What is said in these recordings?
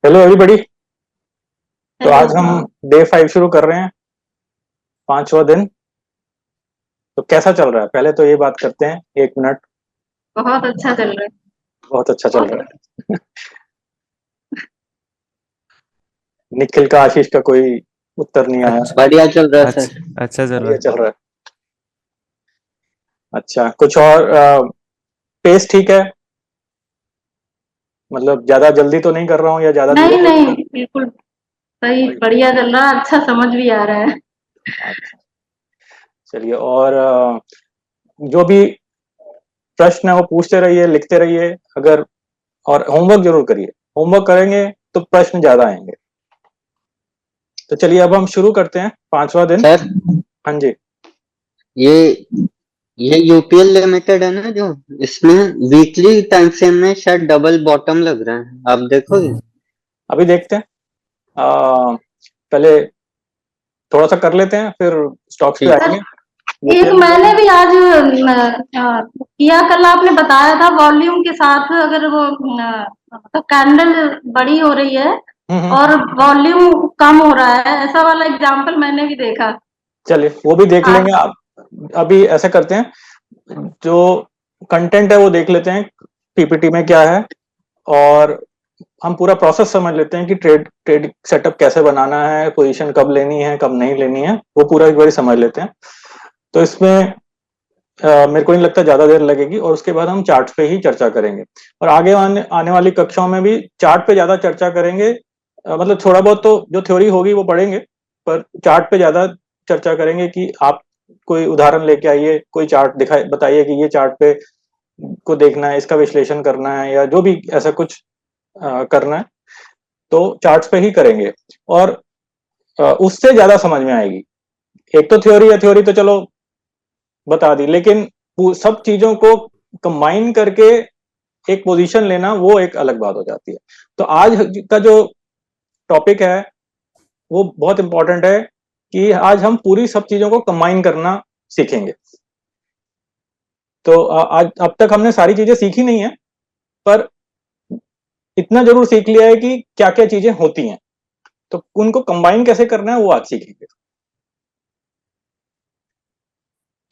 Hello everybody. तो hello. आज हम डे 5 शुरू कर रहे हैं, पांचवा दिन। तो कैसा चल रहा है, पहले तो ये बात करते हैं 1 मिनट। बहुत अच्छा चल रहा है। बहुत अच्छा चल रहा है। निखिल का, आशीष का कोई उत्तर नहीं आया। अच्छा बढ़िया चल रहा है अच्छा सर। अच्छा चल रहा बढ़िया है। चल रहा है। अच्छा, कुछ और पेस ठीक है? मतलब ज्यादा जल्दी तो नहीं कर रहा हूँ या ज्यादा धीरे नहीं कर नहीं, बिल्कुल सही, रहा बढ़िया चल रहा है, अच्छा समझ भी आ रहा है। हूँ? अच्छा, चलिए। और जो भी प्रश्न है वो पूछते रहिए, लिखते रहिए। अगर और होमवर्क जरूर करिए। होमवर्क करेंगे तो प्रश्न ज्यादा आएंगे। तो चलिए अब हम शुरू करते हैं, पांचवा दिन। सर हाँ जी। ये ये यूपीएल लिमिटेड है ना जो, इसमें वीकली टाइम फ्रेम में शायद डबल बॉटम लग रहा है, आप देखोगे? अभी देखते हैं। पहले थोड़ा सा कर लेते हैं, फिर स्टॉक्स पे ठीक। सर, आएंगे। एक यूपीएल मैंने भी आज किया, कल आपने बताया था वॉल्यूम के साथ अगर वो मतलब कैंडल बड़ी हो रही है हम्म और हम्म। वॉल्यूम कम हो रहा है, ऐसा वाला एग्जांपल मैंने भी देखा चलिए वो भी देख आज। लेंगे आप। अभी ऐसा करते हैं, जो कंटेंट है वो देख लेते हैं, पीपीटी में क्या है। और हम पूरा प्रोसेस समझ लेते हैं कि ट्रेड ट्रेड सेटअप कैसे बनाना है, पोजीशन कब लेनी है कब नहीं लेनी है, वो पूरा एक बार समझ लेते हैं। तो इसमें मेरे को नहीं लगता ज्यादा देर लगेगी, और उसके बाद हम चार्ट पे ही चर्चा करेंगे। और आगे आने वाली कक्षाओं में भी चार्ट पे ज्यादा चर्चा करेंगे। मतलब थोड़ा बहुत तो जो थ्योरी होगी वो पढ़ेंगे, पर चार्ट पे ज्यादा चर्चा करेंगे कि आप कोई उदाहरण लेके आइए, कोई चार्ट दिखाए, बताइए कि ये चार्ट पे को देखना है, इसका विश्लेषण करना है, या जो भी ऐसा कुछ करना है तो चार्ट्स पे ही करेंगे। और उससे ज्यादा समझ में आएगी। एक तो थ्योरी है, थ्योरी तो चलो बता दी, लेकिन सब चीजों को कंबाइन करके एक पोजीशन लेना, वो एक अलग बात हो जाती है। तो आज का जो टॉपिक है वो बहुत इंपॉर्टेंट है, कि आज हम पूरी सब चीजों को कंबाइन करना सीखेंगे। तो आज अब तक हमने सारी चीजें सीखी नहीं है, पर इतना जरूर सीख लिया है कि क्या क्या चीजें होती हैं। तो उनको कंबाइन कैसे करना है वो आज सीखेंगे।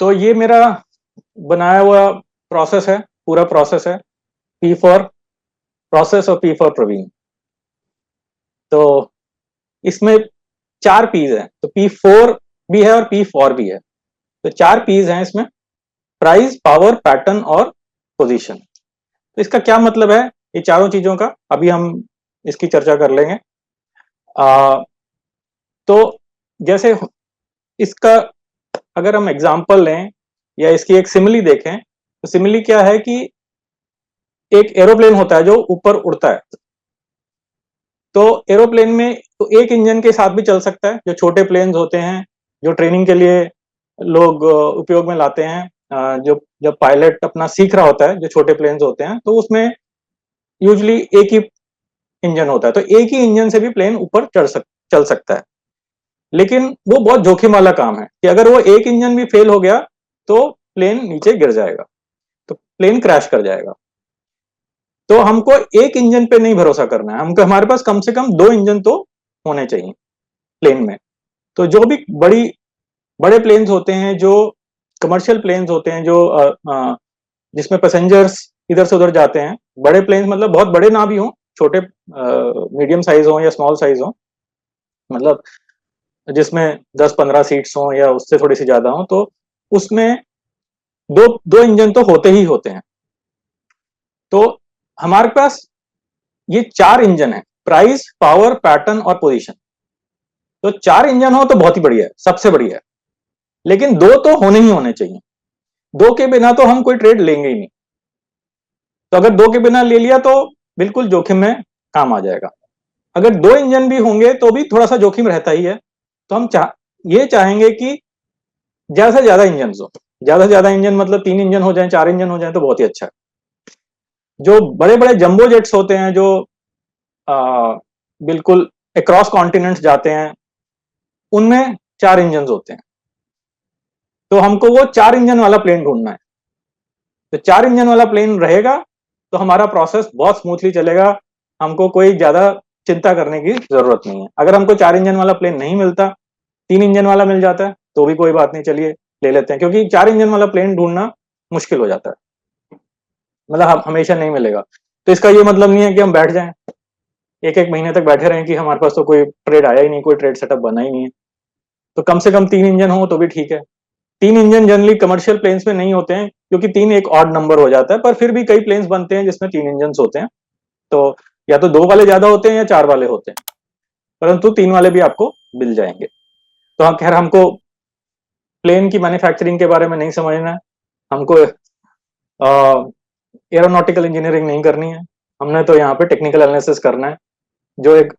तो ये मेरा बनाया हुआ प्रोसेस है, पूरा प्रोसेस है। पी फॉर प्रोसेस और पी फॉर प्रवीण। तो इसमें 4 पीज है, तो P4 भी है और P4 भी है। तो 4 पीज हैं इसमें: प्राइस, पावर, पैटर्न और पोजीशन। तो इसका क्या मतलब है, ये चारों चीजों का अभी हम इसकी चर्चा कर लेंगे। आ, तो जैसे इसका अगर हम एग्जाम्पल लें या इसकी एक सिमिली देखें, तो सिमिली क्या है कि एक एरोप्लेन होता है जो ऊपर उड़ता है। तो एरोप्लेन में तो एक इंजन के साथ भी चल सकता है, जो छोटे प्लेन्स होते हैं, जो ट्रेनिंग के लिए लोग उपयोग में लाते हैं। जो जब पायलट अपना सीख रहा होता है, जो छोटे प्लेन्स होते हैं, तो उसमें यूजली एक ही इंजन होता है, तो एक ही इंजन से भी प्लेन ऊपर चल सकता है। लेकिन वो बहुत जोखिम वाला काम है, कि अगर वो एक इंजन भी फेल हो गया तो प्लेन नीचे गिर जाएगा, तो प्लेन क्रैश कर जाएगा। तो हमको एक इंजन पे नहीं भरोसा करना है, हमको हमारे पास कम से कम 2 इंजन तो होने चाहिए प्लेन में। तो जो भी बड़े प्लेन्स होते हैं, जो कमर्शियल प्लेन्स होते हैं, जो जिसमें पैसेंजर्स इधर से उधर जाते हैं, बड़े प्लेन्स मतलब बहुत बड़े ना भी हों, छोटे मीडियम साइज हो या स्मॉल साइज हो, मतलब जिसमें 10-15 सीट्स हों या उससे थोड़ी सी ज्यादा हो, तो उसमें दो दो इंजन तो होते ही होते हैं। तो हमारे पास ये 4 इंजन है: प्राइस, पावर, पैटर्न और पोजीशन। तो 4 इंजन हो तो बहुत ही बढ़िया है, सबसे बढ़िया है। लेकिन दो तो होने ही होने चाहिए। दो के बिना तो हम कोई ट्रेड लेंगे ही नहीं। तो अगर दो के बिना ले लिया तो बिल्कुल जोखिम में काम आ जाएगा। अगर 2 इंजन भी होंगे तो भी थोड़ा सा जोखिम रहता ही है। तो हम ये चाहेंगे कि ज्यादा से ज्यादा इंजन हो। ज्यादा से ज्यादा इंजन मतलब 3 इंजन हो जाए, 4 इंजन हो जाए तो बहुत ही अच्छा है। जो बड़े बड़े जंबो जेट्स होते हैं, जो बिल्कुल अक्रॉस कॉन्टिनेंट्स जाते हैं, उनमें 4 इंजन होते हैं। तो हमको वो 4 इंजन वाला प्लेन ढूंढना है। तो 4 इंजन वाला प्लेन रहेगा तो हमारा प्रोसेस बहुत स्मूथली चलेगा। हमको कोई ज्यादा चिंता करने की जरूरत नहीं है। अगर हमको 4 इंजन वाला प्लेन नहीं मिलता, 3 इंजन वाला मिल जाता है तो भी कोई बात नहीं, चलिए ले लेते हैं, क्योंकि 4 इंजन वाला प्लेन ढूंढना मुश्किल हो जाता है, मतलब हमेशा नहीं मिलेगा। तो इसका ये मतलब नहीं है कि हम बैठ जाएं, एक एक महीने तक बैठे रहें कि हमारे पास तो कोई ट्रेड आया ही नहीं, कोई ट्रेड सेटअप बना ही नहीं है। तो कम से कम 3 इंजन हो तो भी ठीक है। 3 इंजन जनरली कमर्शियल प्लेन्स में नहीं होते हैं, क्योंकि 3 एक ऑड नंबर हो जाता है, पर फिर भी कई प्लेन्स बनते हैं जिसमें 3 इंजन होते हैं। तो या तो 2 वाले ज्यादा होते हैं या 4 वाले होते हैं, परंतु 3 वाले भी आपको मिल जाएंगे। तो हाँ, खैर हमको प्लेन की मैन्युफैक्चरिंग के बारे में नहीं समझना है, हमको एरोनॉटिकल इंजीनियरिंग नहीं करनी है, हमने तो यहाँ पे टेक्निकल एनालिसिस करना है, जो एक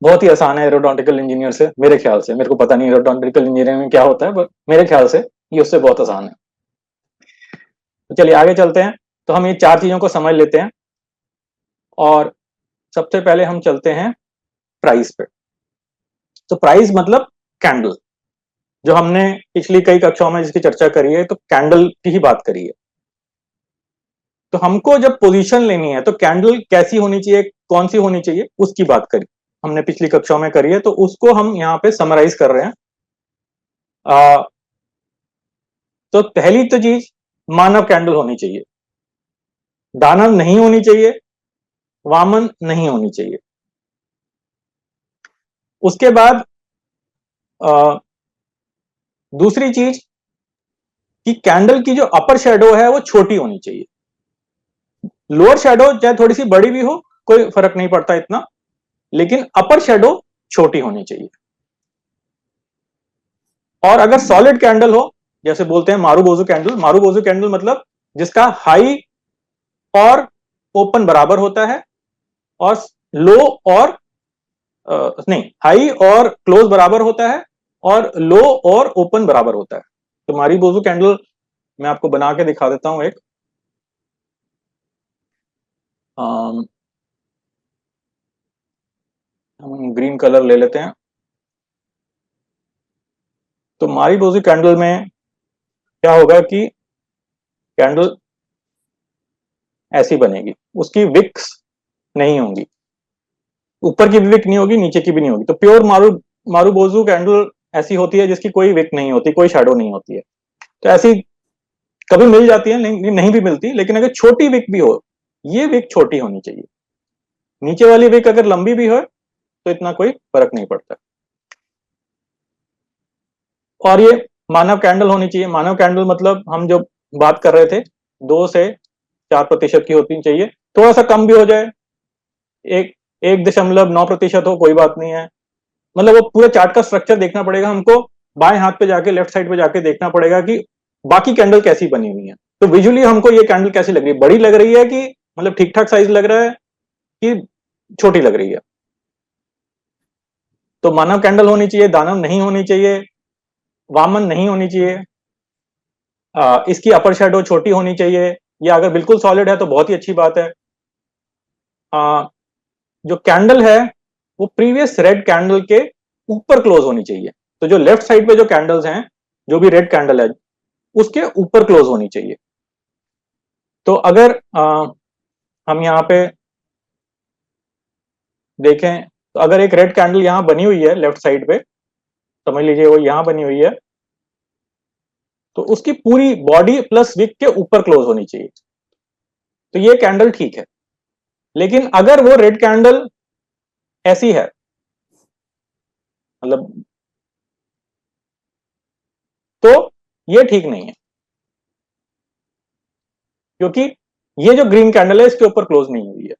बहुत ही आसान है एरोनॉटिकल इंजीनियर से, मेरे ख्याल से। मेरे को पता नहीं एरोनॉटिकल इंजीनियरिंग में क्या होता है, पर मेरे ख्याल से ये उससे बहुत आसान है। तो चलिए आगे चलते हैं। तो हम ये 4 चीजों को समझ लेते हैं, और सबसे पहले हम चलते हैं प्राइस पे। तो प्राइस मतलब कैंडल, जो हमने पिछली कई कक्षाओं में जिसकी चर्चा करी है, तो कैंडल की ही बात करी है। तो हमको जब पोजीशन लेनी है तो कैंडल कैसी होनी चाहिए, कौन सी होनी चाहिए, उसकी बात करी हमने पिछली कक्षाओं में करी है, तो उसको हम यहाँ पे समराइज कर रहे हैं। तो पहली तो चीज, मानव कैंडल होनी चाहिए, दानव नहीं होनी चाहिए, वामन नहीं होनी चाहिए। उसके बाद दूसरी चीज कि कैंडल की जो अपर शेडो है वो छोटी होनी चाहिए। लोअर शेडो चाहे थोड़ी सी बड़ी भी हो, कोई फर्क नहीं पड़ता इतना, लेकिन अपर शेडो छोटी होनी चाहिए। और अगर सॉलिड कैंडल हो, जैसे बोलते हैं मारुबोजू कैंडल, मारुबोजू कैंडल मतलब जिसका हाई और ओपन बराबर होता है, और लो और नहीं, हाई और क्लोज बराबर होता है, और लो और ओपन बराबर होता है। तो मारुबोजू कैंडल मैं आपको बना के दिखा देता हूं एक। हम ग्रीन कलर ले लेते हैं। तो मारुबोजू कैंडल में क्या होगा कि कैंडल ऐसी बनेगी, उसकी विक्स नहीं होंगी, ऊपर की भी विक नहीं होगी, नीचे की भी नहीं होगी। तो प्योर मारुबोजू कैंडल ऐसी होती है जिसकी कोई विक नहीं होती, कोई शैडो नहीं होती है। तो ऐसी कभी मिल जाती है, नहीं भी मिलती, लेकिन अगर छोटी विक भी हो, ये विक छोटी होनी चाहिए। नीचे वाली विक अगर लंबी भी हो तो इतना कोई फर्क नहीं पड़ता। और ये मानव कैंडल होनी चाहिए। मानव कैंडल मतलब हम जो बात कर रहे थे 2 से 4% की होनी चाहिए, थोड़ा सा कम भी हो जाए, 1.9% हो, कोई बात नहीं है। मतलब वो पूरे चार्ट का स्ट्रक्चर देखना पड़ेगा हमको, बाएं हाथ पे जाके, लेफ्ट साइड पे जाके देखना पड़ेगा कि बाकी कैंडल कैसी बनी हुई है। तो विजुअली हमको ये कैंडल कैसी लग रही है, बड़ी लग रही है कि मतलब ठीक ठाक साइज लग रहा है कि छोटी लग रही है। तो मानव कैंडल होनी चाहिए, दानव नहीं होनी चाहिए, वामन नहीं होनी चाहिए, इसकी अपर शेडो छोटी होनी चाहिए, या अगर बिल्कुल सॉलिड है तो बहुत ही अच्छी बात है। जो कैंडल है वो प्रीवियस रेड कैंडल के ऊपर क्लोज होनी चाहिए। तो जो लेफ्ट साइड पे जो कैंडल्स हैं, जो भी रेड कैंडल है, उसके ऊपर क्लोज होनी चाहिए। तो अगर हम यहाँ पे देखें, तो अगर एक रेड कैंडल यहां बनी हुई है लेफ्ट साइड पे, समझ लीजिए वो यहां बनी हुई है, तो उसकी पूरी बॉडी प्लस विक के ऊपर क्लोज होनी चाहिए। तो ये कैंडल ठीक है। लेकिन अगर वो रेड कैंडल ऐसी है, मतलब, तो ये ठीक नहीं है, क्योंकि ये जो ग्रीन कैंडल है इसके ऊपर क्लोज नहीं हुई है।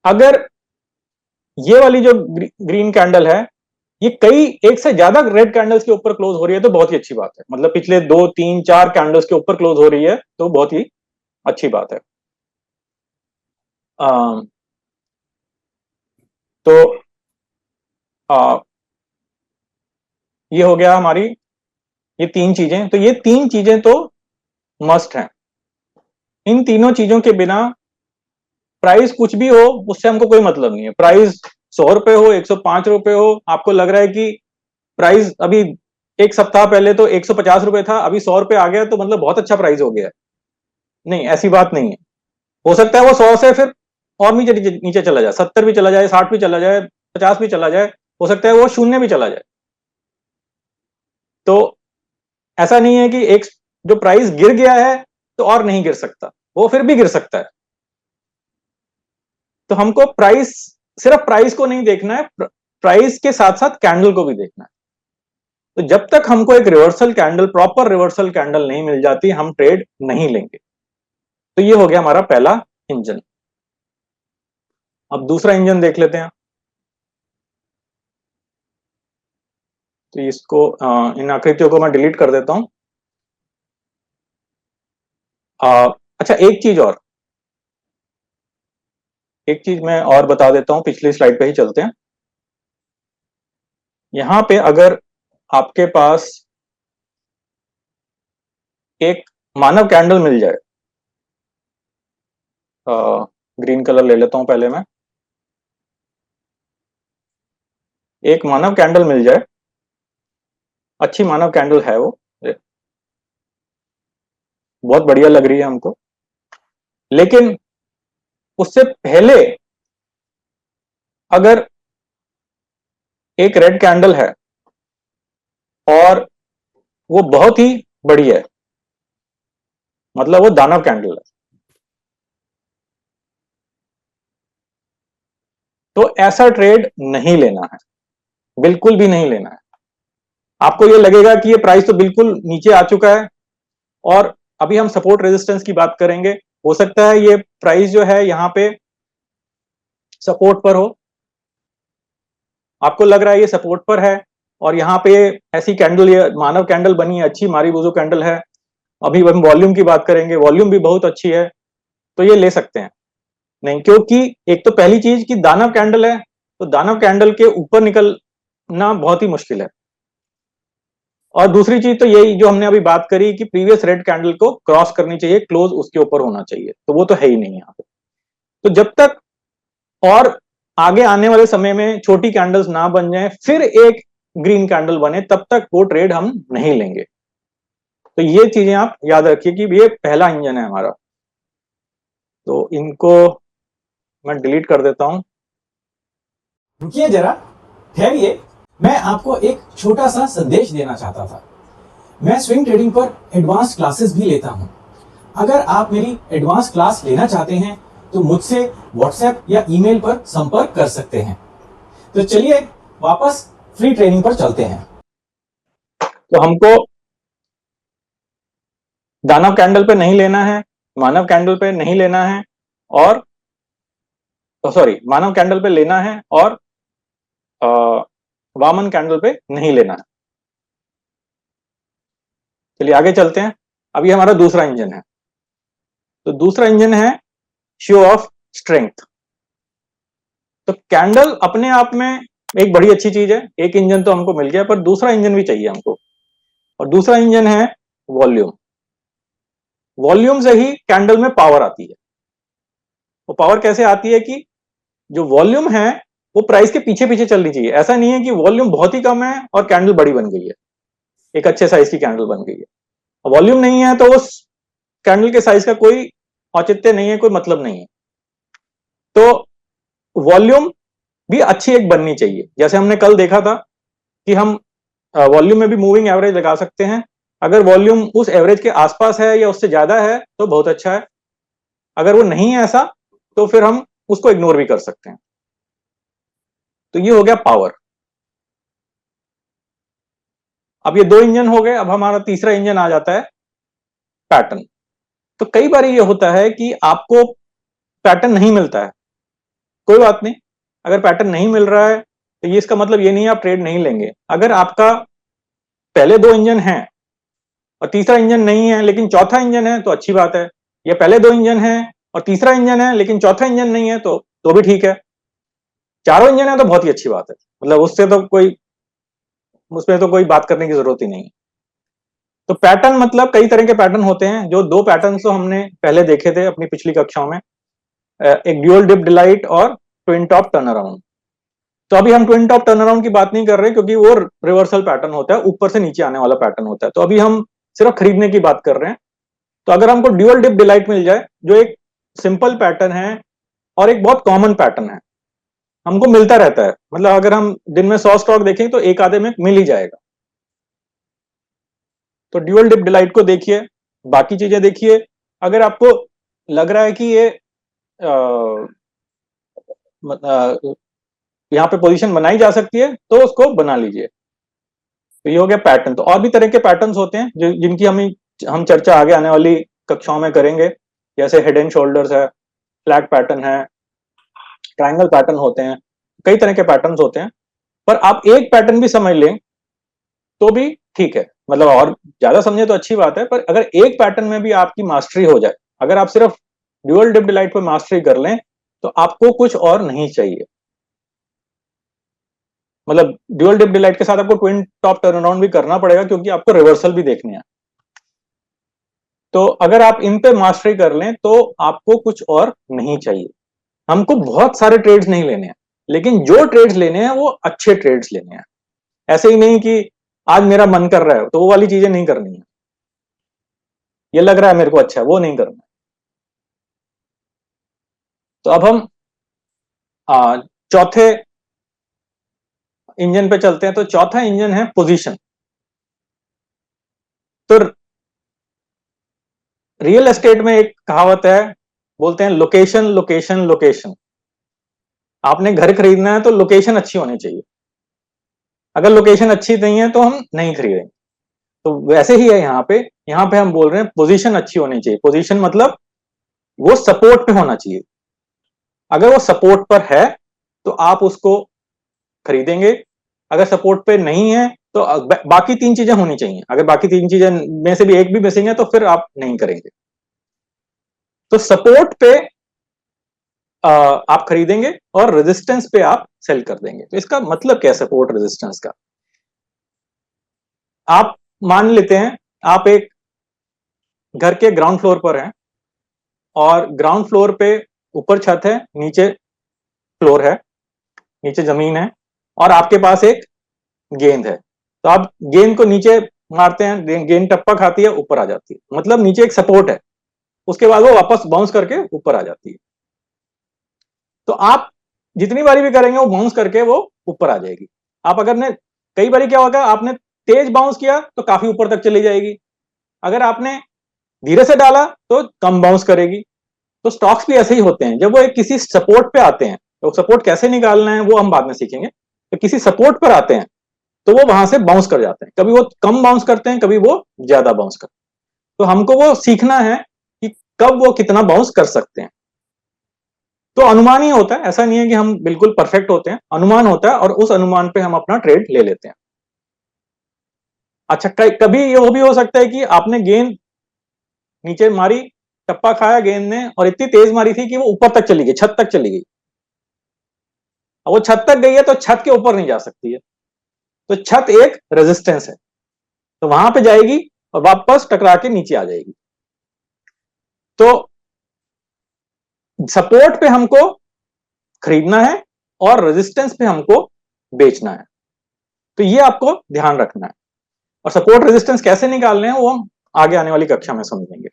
अगर ये वाली जो ग्रीन कैंडल है, ये कई एक से ज्यादा रेड कैंडल्स के ऊपर क्लोज हो रही है, तो बहुत ही अच्छी बात है। मतलब पिछले 2 3 4 कैंडल्स के ऊपर क्लोज हो रही है, तो बहुत ही अच्छी बात है। तो ये हो गया हमारी ये 3 चीजें। तो ये 3 चीजें तो मस्ट हैं। इन तीनों चीजों के बिना प्राइस कुछ भी हो उससे हमको कोई मतलब नहीं है। प्राइस 100 रुपए हो, 105 रुपए हो, आपको लग रहा है कि प्राइस अभी एक सप्ताह पहले तो 150 रुपए था, अभी 100 रुपए आ गया तो मतलब बहुत अच्छा प्राइस हो गया है, नहीं, ऐसी बात नहीं है। हो सकता है वो 100 से फिर और नीचे नीचे नीचे चला जाए, 70 भी चला जाए, 60 भी चला जाए, 50 भी चला जाए, हो सकता है वो शून्य भी चला जाए। तो ऐसा नहीं है कि एक जो प्राइस गिर गया है तो और नहीं गिर सकता, वो फिर भी गिर सकता है। तो हमको प्राइस, सिर्फ प्राइस को नहीं देखना है, प्राइस के साथ साथ कैंडल को भी देखना है। तो जब तक हमको एक reversal candle, proper reversal candle नहीं मिल जाती, हम ट्रेड नहीं लेंगे। तो ये हो गया हमारा पहला इंजन। अब दूसरा इंजन देख लेते हैं। तो इसको इन आकृतियों को मैं डिलीट कर देता हूं। अच्छा, एक चीज मैं और बता देता हूं, पिछली स्लाइड पे ही चलते हैं। यहां पे अगर आपके पास एक मानव कैंडल मिल जाए, ग्रीन कलर ले लेता हूं पहले मैं, एक मानव कैंडल मिल जाए, अच्छी मानव कैंडल है वो, बहुत बढ़िया लग रही है हमको, लेकिन उससे पहले अगर एक रेड कैंडल है और वो बहुत ही बड़ी है, मतलब वो दानव कैंडल है, तो ऐसा ट्रेड नहीं लेना है, बिल्कुल भी नहीं लेना है। आपको ये लगेगा कि ये प्राइस तो बिल्कुल नीचे आ चुका है, और अभी हम सपोर्ट रेजिस्टेंस की बात करेंगे, हो सकता है ये प्राइस जो है यहां पे सपोर्ट पर हो, आपको लग रहा है ये सपोर्ट पर है, और यहाँ पे ऐसी कैंडल, ये मानव कैंडल बनी है, अच्छी मारीबोजो कैंडल है, अभी हम वॉल्यूम की बात करेंगे, वॉल्यूम भी बहुत अच्छी है, तो ये ले सकते हैं। नहीं, क्योंकि एक तो पहली चीज कि दानव कैंडल है, तो दानव कैंडल के ऊपर निकलना बहुत ही मुश्किल है, और दूसरी चीज तो यही जो हमने अभी बात करी कि प्रीवियस रेड कैंडल को क्रॉस करनी चाहिए, क्लोज उसके ऊपर होना चाहिए, तो वो तो है ही नहीं यहाँ पे। तो जब तक और आगे आने वाले समय में छोटी कैंडल्स ना बन जाए, फिर एक ग्रीन कैंडल बने, तब तक वो ट्रेड हम नहीं लेंगे। तो ये चीजें आप याद रखिए कि ये पहला इंजन है हमारा। तो इनको मैं डिलीट कर देता हूं। रुकिए जरा, ठहरिए, मैं आपको एक छोटा सा संदेश देना चाहता था। मैं स्विंग ट्रेडिंग पर एडवांस क्लासेस भी लेता हूं। अगर आप मेरी एडवांस क्लास लेना चाहते हैं तो मुझसे व्हाट्सएप या ईमेल पर संपर्क कर सकते हैं। तो चलिए वापस फ्री ट्रेनिंग पर चलते हैं। तो हमको दानव कैंडल पे नहीं लेना है, मानव कैंडल पे नहीं लेना है, और सॉरी, मानव कैंडल पे लेना है, और वामन कैंडल पे नहीं लेना है। चलिए आगे चलते हैं। अब ये हमारा दूसरा इंजन है। तो दूसरा इंजन है शो ऑफ स्ट्रेंथ। तो कैंडल अपने आप में एक बड़ी अच्छी चीज है, एक इंजन तो हमको मिल गया, पर दूसरा इंजन भी चाहिए हमको, और दूसरा इंजन है वॉल्यूम। वॉल्यूम से ही कैंडल में पावर आती है। वो पावर कैसे आती है कि जो वॉल्यूम है वो प्राइस के पीछे पीछे चलनी चाहिए। ऐसा नहीं है कि वॉल्यूम बहुत ही कम है और कैंडल बड़ी बन गई है, एक अच्छे साइज की कैंडल बन गई है। वॉल्यूम नहीं है तो उस कैंडल के साइज का कोई औचित्य नहीं है, कोई मतलब नहीं है। तो वॉल्यूम भी अच्छी एक बननी चाहिए। जैसे हमने कल देखा था कि हम वॉल्यूम में भी मूविंग एवरेज लगा सकते हैं। अगर वॉल्यूम उस एवरेज के आसपास है या उससे ज्यादा है तो बहुत अच्छा है, अगर वो नहीं है ऐसा तो फिर हम उसको इग्नोर भी कर सकते हैं। तो ये हो गया पावर। अब ये दो इंजन हो गए, अब हमारा तीसरा इंजन आ जाता है पैटर्न। तो कई बार ये होता है कि आपको पैटर्न नहीं मिलता है, कोई बात नहीं, अगर पैटर्न नहीं मिल रहा है तो ये इसका मतलब ये नहीं है आप ट्रेड नहीं लेंगे। अगर आपका पहले दो इंजन हैं और तीसरा इंजन नहीं है लेकिन चौथा इंजन है तो अच्छी बात है, या पहले दो इंजन है और तीसरा इंजन है लेकिन चौथा इंजन नहीं है तो भी ठीक है। चारों इंजन है तो बहुत ही अच्छी बात है, मतलब उसमें तो कोई बात करने की जरूरत ही नहीं है। तो पैटर्न मतलब कई तरह के पैटर्न होते हैं। जो दो पैटर्न तो हमने पहले देखे थे अपनी पिछली कक्षाओं में, एक ड्यूअल डिप डिलाइट और ट्विन टॉप टर्न अराउंड। तो अभी हम ट्विन टॉप टर्न अराउंड की बात नहीं कर रहे क्योंकि वो रिवर्सल पैटर्न होता है, ऊपर से नीचे आने वाला पैटर्न होता है। तो अभी हम सिर्फ खरीदने की बात कर रहे हैं। तो अगर हमको ड्यूअल डिप डिलाइट मिल जाए जो एक सिंपल पैटर्न है और एक बहुत कॉमन पैटर्न है, हमको मिलता रहता है। मतलब अगर हम दिन में 100 स्टॉक देखें तो एक आधे में मिल ही जाएगा। तो ड्यूअल डिप डिलाइट को देखिए, बाकी चीजें देखिए। अगर आपको लग रहा है कि ये यहाँ पे पोजीशन बनाई जा सकती है तो उसको बना लीजिए। तो ये हो गया पैटर्न। तो और भी तरह के पैटर्न्स होते हैं जिनकी हम चर्चा आगे आने वाली कक्षाओं में करेंगे, जैसे हेड एंड शोल्डर्स है, फ्लैग पैटर्न है, ट्रायंगल पैटर्न होते हैं, कई तरह के पैटर्न्स होते हैं। पर आप एक पैटर्न भी समझ लें तो भी ठीक है, मतलब और ज्यादा समझे तो अच्छी बात है, पर अगर एक पैटर्न में भी आपकी मास्टरी हो जाए, अगर आप सिर्फ ड्यूअल डिप डिलाइट पर मास्टरी कर लें तो आपको कुछ और नहीं चाहिए। मतलब ड्यूअल डिप डिलाइट के साथ आपको ट्विन टॉप टर्न अराउंड भी करना पड़ेगा, क्योंकि आपको रिवर्सल भी देखने हैं। तो अगर आप इन पे मास्टरी कर लें तो आपको कुछ और नहीं चाहिए। हमको बहुत सारे ट्रेड्स नहीं लेने हैं, लेकिन जो ट्रेड्स लेने हैं वो अच्छे ट्रेड्स लेने हैं। ऐसे ही नहीं कि आज मेरा मन कर रहा है तो वो वाली चीजें नहीं करनी है, ये लग रहा है मेरे को अच्छा है, वो नहीं करना है। तो अब हम चौथे इंजन पे चलते हैं। तो चौथा इंजन है पोजीशन। तो रियल एस्टेट में एक कहावत है, बोलते हैं लोकेशन लोकेशन लोकेशन। आपने घर खरीदना है तो लोकेशन अच्छी होनी चाहिए। अगर लोकेशन अच्छी नहीं है तो हम नहीं खरीदेंगे। तो वैसे ही है यहाँ पे हम बोल रहे हैं पोजीशन अच्छी होनी चाहिए। पोजीशन मतलब वो सपोर्ट पे होना चाहिए। अगर वो सपोर्ट पर है तो आप उसको खरीदेंगे, अगर सपोर्ट पे नहीं है तो बाकी तीन चीजें होनी चाहिए। अगर बाकी तीन चीजें में से भी एक भी मिसिंग है तो फिर आप नहीं करेंगे। तो सपोर्ट पे आप खरीदेंगे और रेजिस्टेंस पे आप सेल कर देंगे। तो इसका मतलब क्या है सपोर्ट रेजिस्टेंस का? आप मान लेते हैं आप एक घर के ग्राउंड फ्लोर पर हैं और ग्राउंड फ्लोर पे ऊपर छत है, नीचे फ्लोर है, नीचे जमीन है, और आपके पास एक गेंद है। तो आप गेंद को नीचे मारते हैं, गेंद टप्पा खाती है, ऊपर आ जाती है। मतलब नीचे एक सपोर्ट है, उसके बाद वो वापस बाउंस करके ऊपर आ जाती है। तो आप जितनी बारी भी करेंगे वो बाउंस करके वो ऊपर आ जाएगी। आप अगर ने कई बारी क्या होगा, आपने तेज बाउंस किया तो काफी ऊपर तक चली जाएगी, अगर आपने धीरे से डाला तो कम बाउंस करेगी। तो स्टॉक्स भी ऐसे ही होते हैं, जब वो एक किसी सपोर्ट पे आते हैं, तो सपोर्ट कैसे निकालना है वो हम बाद में सीखेंगे। तो किसी सपोर्ट पर आते हैं तो वो वहां से बाउंस कर जाते हैं, कभी वो कम बाउंस करते हैं, कभी वो ज्यादा बाउंस करते हैं। तो हमको वो सीखना है कि कब वो कितना बाउंस कर सकते हैं। तो अनुमान ही होता है, ऐसा नहीं है कि हम बिल्कुल परफेक्ट होते हैं, अनुमान होता है और उस अनुमान पे हम अपना ट्रेड ले लेते हैं। अच्छा, कभी ये भी हो सकता है कि आपने गेंद नीचे मारी, टप्पा खाया गेंद ने, और इतनी तेज मारी थी कि वो ऊपर तक चली गई, छत तक चली गई। अब वो छत तक गई है तो छत के ऊपर नहीं जा सकती है, तो छत एक रेजिस्टेंस है, तो वहां पे जाएगी और वापस टकरा के नीचे आ जाएगी। तो सपोर्ट पे हमको खरीदना है और रेजिस्टेंस पे हमको बेचना है। तो ये आपको ध्यान रखना है। और सपोर्ट रेजिस्टेंस कैसे निकालने हैं वो हम आगे आने वाली कक्षा में समझेंगे।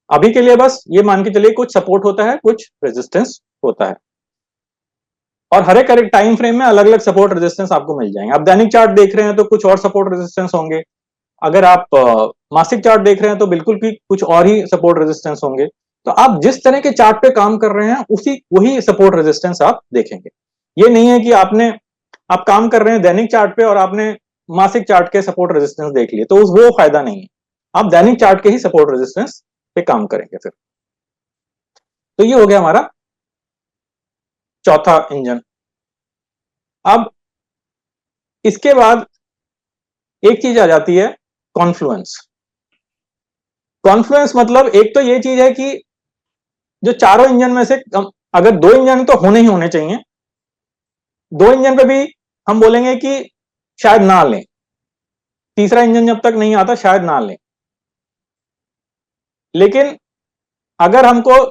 अभी के लिए बस ये मान के चलिए कुछ सपोर्ट होता है, कुछ रेजिस्टेंस होता है, और हर एक टाइम फ्रेम में अलग अलग सपोर्ट रेजिस्टेंस आपको मिल जाएंगे। आप दैनिक चार्ट देख रहे हैं तो कुछ और सपोर्ट रेजिस्टेंस होंगे, अगर आप मासिक चार्ट देख रहे हैं तो बिल्कुल भी कुछ और ही सपोर्ट रेजिस्टेंस होंगे। तो आप जिस तरह के चार्ट पे काम कर रहे हैं वही सपोर्ट रेजिस्टेंस आप देखेंगे। ये नहीं है कि आप काम कर रहे हैं दैनिक चार्ट पे और आपने मासिक चार्ट के सपोर्ट रेजिस्टेंस देख लिए, तो वो फायदा नहीं है। आप दैनिक चार्ट के ही सपोर्ट रेजिस्टेंस पे काम करेंगे फिर। तो ये हो गया हमारा चौथा इंजन। अब इसके बाद एक चीज आ जाती है, कॉन्फ्लुएंस। कॉन्फ्लुएंस मतलब एक तो ये चीज है कि जो चारों इंजन में से अगर दो इंजन तो होने ही होने चाहिए, दो इंजन पे भी हम बोलेंगे कि शायद ना लें, तीसरा इंजन जब तक नहीं आता शायद ना लें। लेकिन अगर हमको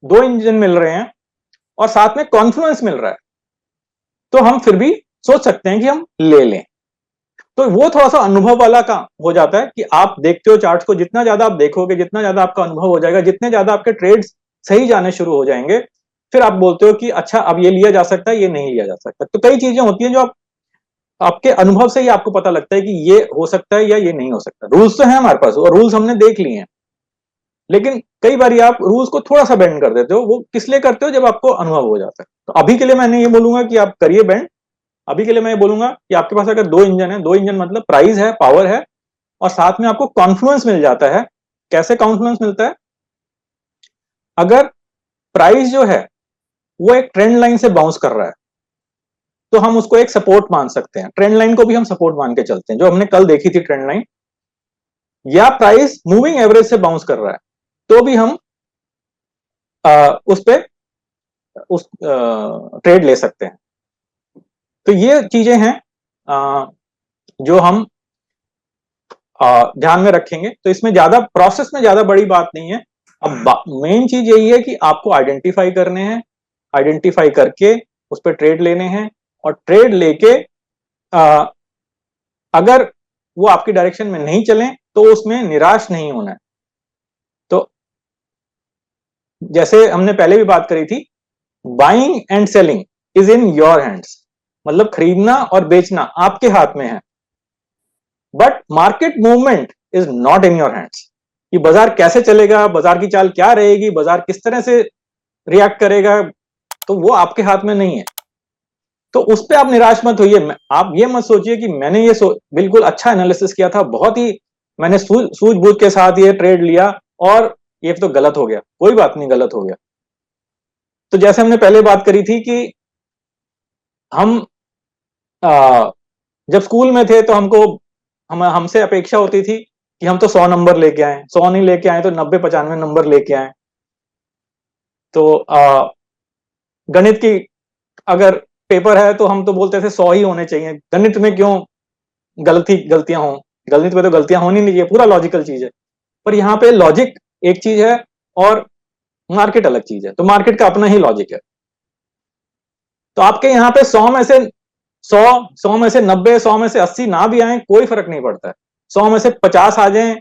दो इंजन मिल रहे हैं और साथ में कॉन्फ्लुएंस मिल रहा है तो हम फिर भी सोच सकते हैं कि हम ले लें। तो वो थोड़ा सा अनुभव वाला का हो जाता है कि आप देखते हो चार्ट्स को, जितना ज्यादा आप देखोगे, जितना ज्यादा आपका अनुभव हो जाएगा, जितने ज्यादा आपके ट्रेड्स सही जाने शुरू हो जाएंगे, फिर आप बोलते हो कि अच्छा अब ये लिया जा सकता है, ये नहीं लिया जा सकता। तो कई चीजें होती हैं जो आपके अनुभव से ही आपको पता लगता है कि ये हो सकता है या ये नहीं हो सकता। रूल्स तो है हमारे पास और रूल्स हमने देख लिए हैं, लेकिन कई बार आप रूल्स को थोड़ा सा बेंड कर देते हो। वो किस लिए करते हो? जब आपको अनुभव हो जाता है। तो अभी के लिए मैंने ये बोलूंगा कि आप करिए बेंड। अभी के लिए मैं ये बोलूंगा कि आपके पास अगर 2 इंजन है, 2 इंजन मतलब प्राइस है, पावर है, और साथ में आपको कॉन्फ्लुएंस मिल जाता है। कैसे कॉन्फ्लुएंस मिलता है? अगर प्राइस जो है वो एक ट्रेंड लाइन से बाउंस कर रहा है तो हम उसको एक सपोर्ट मान सकते हैं। ट्रेंड लाइन को भी हम सपोर्ट मान के चलते हैं, जो हमने कल देखी थी ट्रेंड लाइन। या प्राइस मूविंग एवरेज से बाउंस कर रहा है तो भी हम उस पे उस ट्रेड ले सकते हैं। तो ये चीजें हैं जो हम ध्यान में रखेंगे। तो इसमें ज्यादा प्रोसेस में ज्यादा बड़ी बात नहीं है। अब मेन चीज यही है कि आपको आइडेंटिफाई करने हैं, आइडेंटिफाई करके उस पर ट्रेड लेने हैं, और ट्रेड लेके अगर वो आपकी डायरेक्शन में नहीं चले तो उसमें निराश नहीं होना है। तो जैसे हमने पहले भी बात करी थी, buying and selling is in your hands, मतलब खरीदना और बेचना आपके हाथ में है। But market movement is not in your hands. कि बाजार कैसे चलेगा, बाजार की चाल क्या रहेगी, बाजार किस तरह से रिएक्ट करेगा, तो वो आपके हाथ में नहीं है। तो उस पर आप निराश मत होइए। आप ये मत सोचिए कि मैंने ये बिल्कुल अच्छा एनालिसिस किया था, बहुत ही मैंने सूझबूझ के साथ ये ट्रेड लिया और ये तो गलत हो गया। कोई बात नहीं, गलत हो गया। तो जैसे हमने पहले बात करी थी कि हम जब स्कूल में थे तो हमसे अपेक्षा होती थी कि हम तो 100 नंबर लेके आए, 100 नहीं लेके आए तो 90-95 नंबर लेके आए। तो गणित की अगर पेपर है तो हम तो बोलते थे 100 ही होने चाहिए। गणित में क्यों गलतियां हों? गणित में तो गलतियां होनी नहीं चाहिए, पूरा लॉजिकल चीज है। पर यहाँ पे लॉजिक एक चीज है और मार्केट अलग चीज है। तो मार्केट का अपना ही लॉजिक है। तो आपके यहाँ पे 100 में से 100, 100 में से 90, 100 में से 80 ना भी आए कोई फर्क नहीं पड़ता है। 100 में से 50 आ जाएं,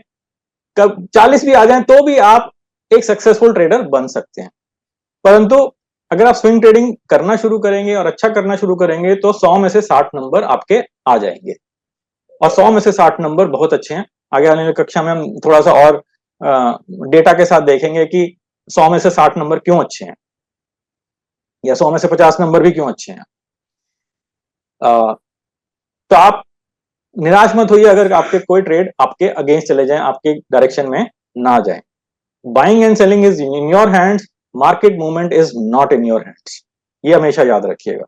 कब 40 भी आ जाएं तो भी आप एक सक्सेसफुल ट्रेडर बन सकते हैं। परंतु अगर आप स्विंग ट्रेडिंग करना शुरू करेंगे और अच्छा करना शुरू करेंगे तो 100 में से 60 नंबर आपके आ जाएंगे, और 100 में से 60 नंबर बहुत अच्छे हैं। आगे आने वाली कक्षा में हम थोड़ा सा और डेटा के साथ देखेंगे कि 100 में से 60 नंबर क्यों अच्छे हैं, या 100 में से 50 नंबर भी क्यों अच्छे हैं। तो आप निराश मत होइए अगर आपके कोई ट्रेड आपके अगेंस्ट चले जाएं, आपके डायरेक्शन में ना जाएं। Buying and selling is in your hands, market movement is not in your hands. ये हमेशा याद रखिएगा।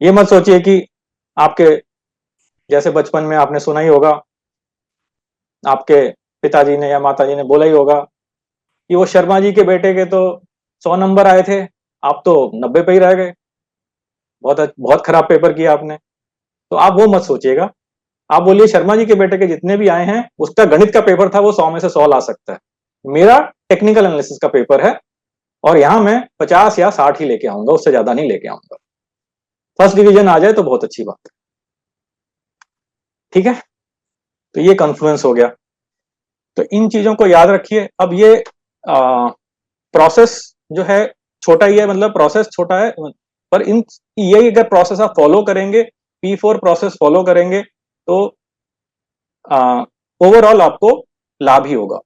ये मत सोचिए कि आपके जैसे बचपन में आपने सुना ही होगा, आपके पिताजी ने या माताजी ने बोला ही होगा कि वो शर्मा जी के बेटे के तो 100 नंबर आए थे, आप तो 90 पे ही रह गए, बहुत बहुत खराब पेपर किया आपने। तो आप वो मत सोचिएगा। आप बोलिए शर्मा जी के बेटे के जितने भी आए हैं उसका गणित का पेपर था, वो 100 में से 100 ला सकता है। मेरा टेक्निकल एनालिसिस का पेपर है और यहां मैं 50 या 60 ही लेके आऊंगा, उससे ज्यादा नहीं लेके आऊंगा। फर्स्ट डिवीजन आ जाए तो बहुत अच्छी बात है। ठीक है, तो ये कॉन्फ्लुएंस हो गया। तो इन चीजों को याद रखिए। अब ये प्रोसेस जो है छोटा ही है, मतलब प्रोसेस छोटा है, पर ये अगर प्रोसेस आप फॉलो करेंगे, P4 प्रोसेस फॉलो करेंगे तो ओवरऑल आपको लाभ ही होगा।